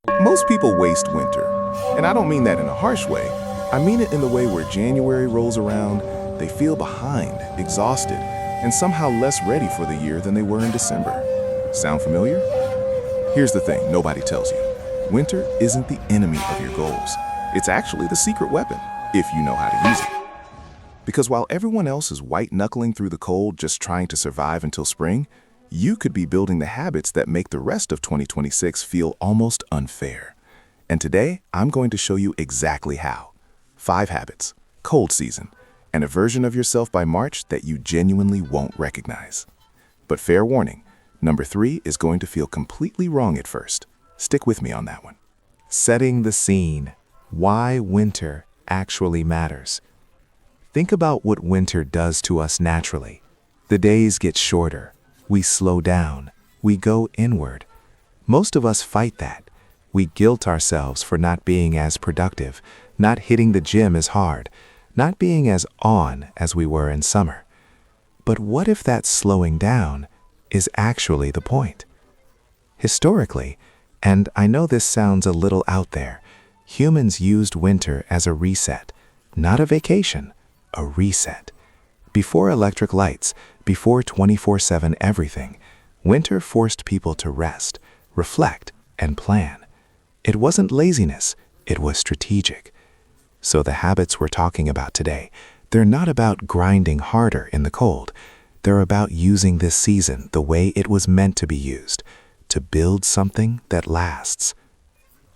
Most people waste winter, and I don't mean that in a harsh way. I mean it in the way where January rolls around, they feel behind, exhausted, and somehow less ready for the year than they were in December. Sound familiar? Here's the thing nobody tells you. Winter isn't the enemy of your goals. It's actually the secret weapon, if you know how to use it. Because while everyone else is white-knuckling through the cold just trying to survive until spring, you could be building the habits that make the rest of 2026 feel almost unfair. And today, I'm going to show you exactly how. 5 habits, cold season, and a version of yourself by March that you genuinely won't recognize. But fair warning, number 3 is going to feel completely wrong at first. Stick with me on that one. Setting the scene. Why winter actually matters. Think about what winter does to us naturally. The days get shorter. We slow down. We go inward. Most of us fight that. We guilt ourselves for not being as productive, not hitting the gym as hard, not being as on as we were in summer. But what if that slowing down is actually the point? Historically, and I know this sounds a little out there, humans used winter as a reset, not a vacation, a reset. Before electric lights, before 24/7 everything, winter forced people to rest, reflect, and plan. It wasn't laziness, it was strategic. So the habits we're talking about today, they're not about grinding harder in the cold. They're about using this season the way it was meant to be used, to build something that lasts.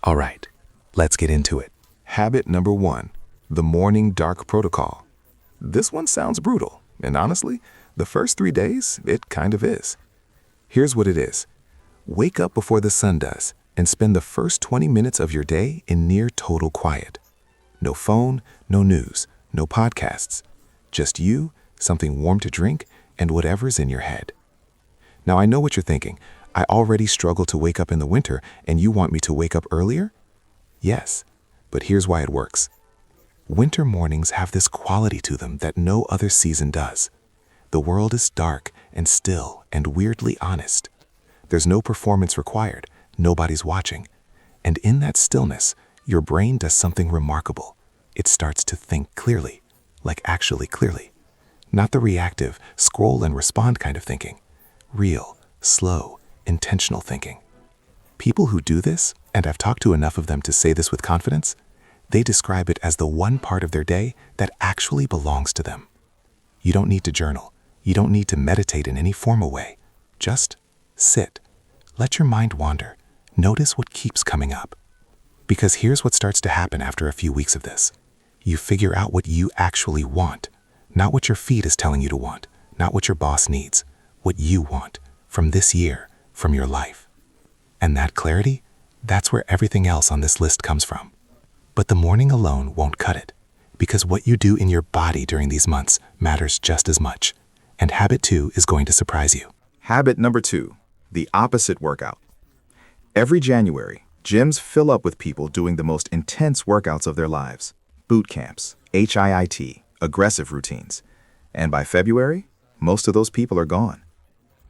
All right, let's get into it. Habit number 1, the morning dark protocol. This one sounds brutal, and honestly, the first 3 days, it kind of is. Here's what it is. Wake up before the sun does and spend the first 20 minutes of your day in near total quiet. No phone, no news, no podcasts. Just you, something warm to drink, and whatever's in your head. Now I know what you're thinking. I already struggle to wake up in the winter, and you want me to wake up earlier? Yes, but here's why it works. Winter mornings have this quality to them that no other season does. The world is dark and still and weirdly honest. There's no performance required, nobody's watching. And in that stillness, your brain does something remarkable. It starts to think clearly, like actually clearly. Not the reactive, scroll and respond kind of thinking. Real, slow, intentional thinking. People who do this, and I've talked to enough of them to say this with confidence, they describe it as the one part of their day that actually belongs to them. You don't need to journal. You don't need to meditate in any formal way. Just sit. Let your mind wander. Notice what keeps coming up. Because here's what starts to happen after a few weeks of this. You figure out what you actually want, not what your feed is telling you to want, not what your boss needs, what you want from this year, from your life. And that clarity, that's where everything else on this list comes from. But the morning alone won't cut it, because what you do in your body during these months matters just as much. And habit 2 is going to surprise you. Habit number 2, the opposite workout. Every January, gyms fill up with people doing the most intense workouts of their lives. Boot camps, HIIT, aggressive routines. And by February, most of those people are gone.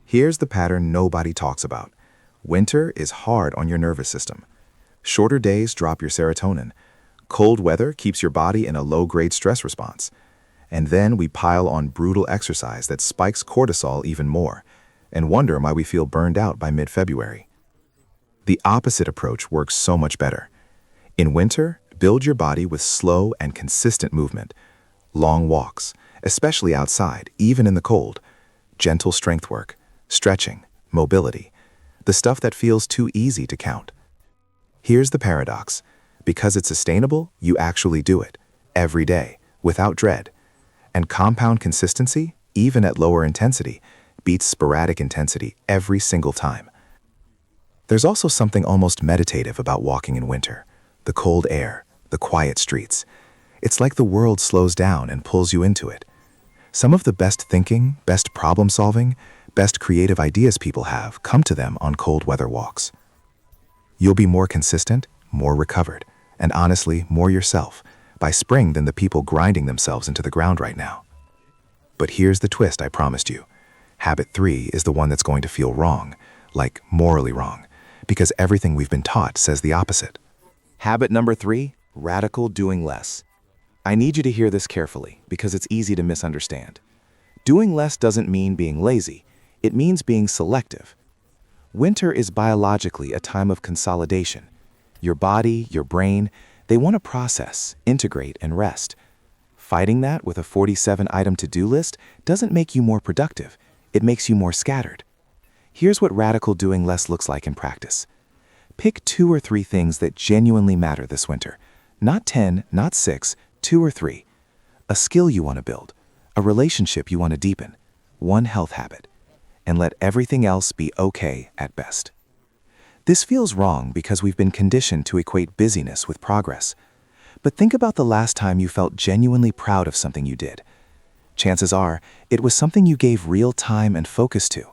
Here's the pattern nobody talks about. Winter is hard on your nervous system. Shorter days drop your serotonin. Cold weather keeps your body in a low-grade stress response. And then we pile on brutal exercise that spikes cortisol even more, and wonder why we feel burned out by mid-February. The opposite approach works so much better. In winter, build your body with slow and consistent movement. Long walks, especially outside, even in the cold. Gentle strength work, stretching, mobility. The stuff that feels too easy to count. Here's the paradox. Because it's sustainable, you actually do it, every day, without dread. And compound consistency, even at lower intensity, beats sporadic intensity every single time. There's also something almost meditative about walking in winter. The cold air, the quiet streets. It's like the world slows down and pulls you into it. Some of the best thinking, best problem solving, best creative ideas people have come to them on cold weather walks. You'll be more consistent, more recovered, and honestly, more yourself by spring than the people grinding themselves into the ground right now. But here's the twist I promised you. Habit 3 is the one that's going to feel wrong, like morally wrong, because everything we've been taught says the opposite. Habit number 3, radical doing less. I need you to hear this carefully because it's easy to misunderstand. Doing less doesn't mean being lazy. It means being selective. Winter is biologically a time of consolidation. Your body, your brain, they want to process, integrate, and rest. Fighting that with a 47-item to-do list doesn't make you more productive. It makes you more scattered. Here's what radical doing less looks like in practice. Pick 2 or 3 things that genuinely matter this winter. Not 10, not 6, 2 or 3. A skill you want to build, a relationship you want to deepen, one health habit, and let everything else be okay at best. This feels wrong because we've been conditioned to equate busyness with progress. But think about the last time you felt genuinely proud of something you did. Chances are, it was something you gave real time and focus to,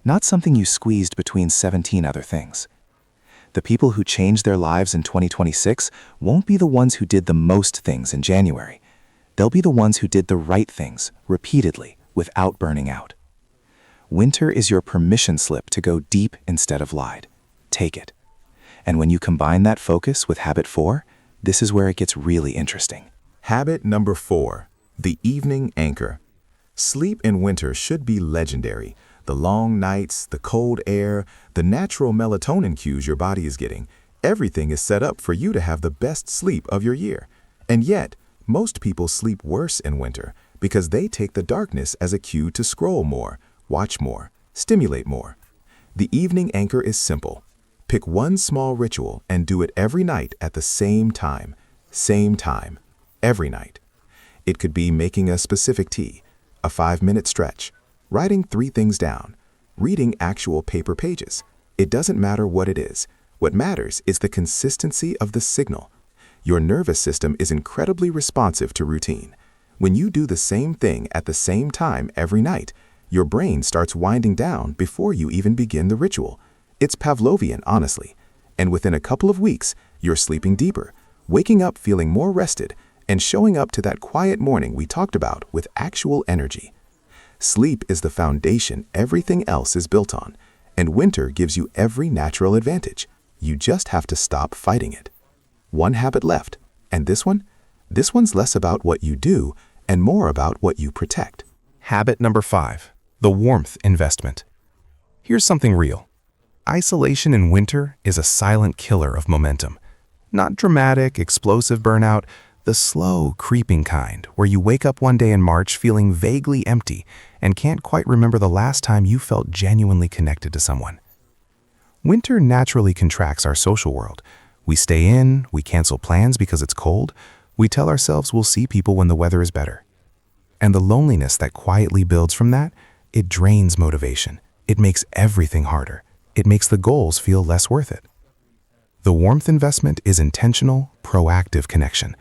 not something you squeezed between 17 other things. The people who change their lives in 2026 won't be the ones who did the most things in January. They'll be the ones who did the right things, repeatedly, without burning out. Winter is your permission slip to go deep instead of light. Take it. And when you combine that focus with habit 4, this is where it gets really interesting. Habit number 4, the evening anchor. Sleep in winter should be legendary. The long nights, the cold air, the natural melatonin cues your body is getting, everything is set up for you to have the best sleep of your year. And yet, most people sleep worse in winter because they take the darkness as a cue to scroll more, watch more, stimulate more. The evening anchor is simple. Pick one small ritual and do it every night at the same time, every night. It could be making a specific tea, a 5-minute stretch, writing 3 things down, reading actual paper pages. It doesn't matter what it is. What matters is the consistency of the signal. Your nervous system is incredibly responsive to routine. When you do the same thing at the same time every night, your brain starts winding down before you even begin the ritual. It's Pavlovian, honestly. And within a couple of weeks, you're sleeping deeper, waking up feeling more rested, and showing up to that quiet morning we talked about with actual energy. Sleep is the foundation everything else is built on, and winter gives you every natural advantage. You just have to stop fighting it. One habit left, and this one's less about what you do and more about what you protect. Habit number 5, the warmth investment. Here's something real. Isolation in winter is a silent killer of momentum. Not dramatic, explosive burnout, the slow, creeping kind, where you wake up one day in March feeling vaguely empty and can't quite remember the last time you felt genuinely connected to someone. Winter naturally contracts our social world. We stay in, we cancel plans because it's cold, we tell ourselves we'll see people when the weather is better. And the loneliness that quietly builds from that, it drains motivation. It makes everything harder. It makes the goals feel less worth it. The warmth investment is intentional, proactive connection.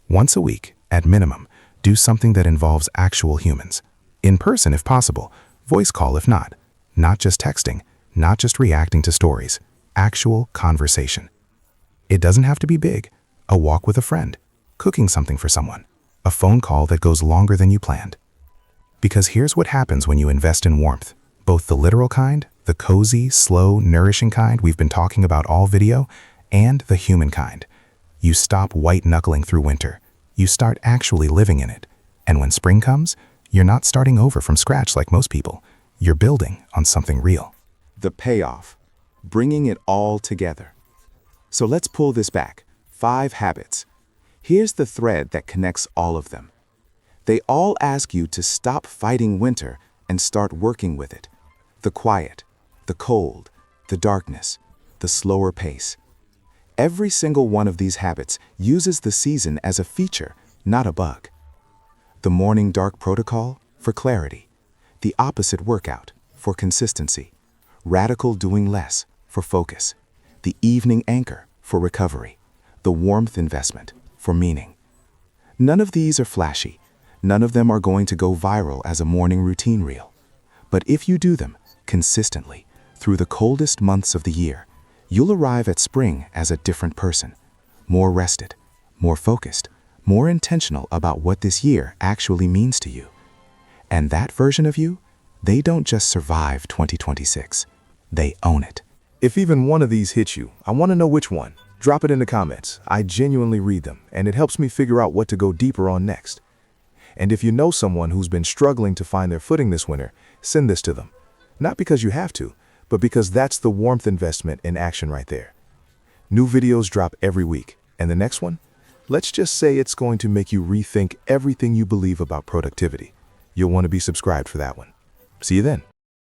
Once a week, at minimum, do something that involves actual humans. In person if possible, voice call if not. Not just texting, not just reacting to stories. Actual conversation. It doesn't have to be big. A walk with a friend, cooking something for someone, a phone call that goes longer than you planned. Because here's what happens when you invest in warmth, both the literal kind, the cozy, slow, nourishing kind we've been talking about all video, and the human kind. You stop white-knuckling through winter. You start actually living in it. And when spring comes, you're not starting over from scratch like most people. You're building on something real. The payoff, bringing it all together. So let's pull this back. 5 habits. Here's the thread that connects all of them. They all ask you to stop fighting winter and start working with it. The quiet, the cold, the darkness, the slower pace. Every single one of these habits uses the season as a feature, not a bug. The morning dark protocol for clarity. The opposite workout for consistency. Radical doing less for focus. The evening anchor for recovery. The warmth investment for meaning. None of these are flashy. None of them are going to go viral as a morning routine reel. But if you do them consistently through the coldest months of the year, you'll arrive at spring as a different person, more rested, more focused, more intentional about what this year actually means to you. And that version of you, they don't just survive 2026, they own it. If even one of these hits you, I want to know which one. Drop it in the comments. I genuinely read them, and it helps me figure out what to go deeper on next. And if you know someone who's been struggling to find their footing this winter, send this to them. Not because you have to, but because that's the warmth investment in action right there. New videos drop every week, and the next one? Let's just say it's going to make you rethink everything you believe about productivity. You'll want to be subscribed for that one. See you then.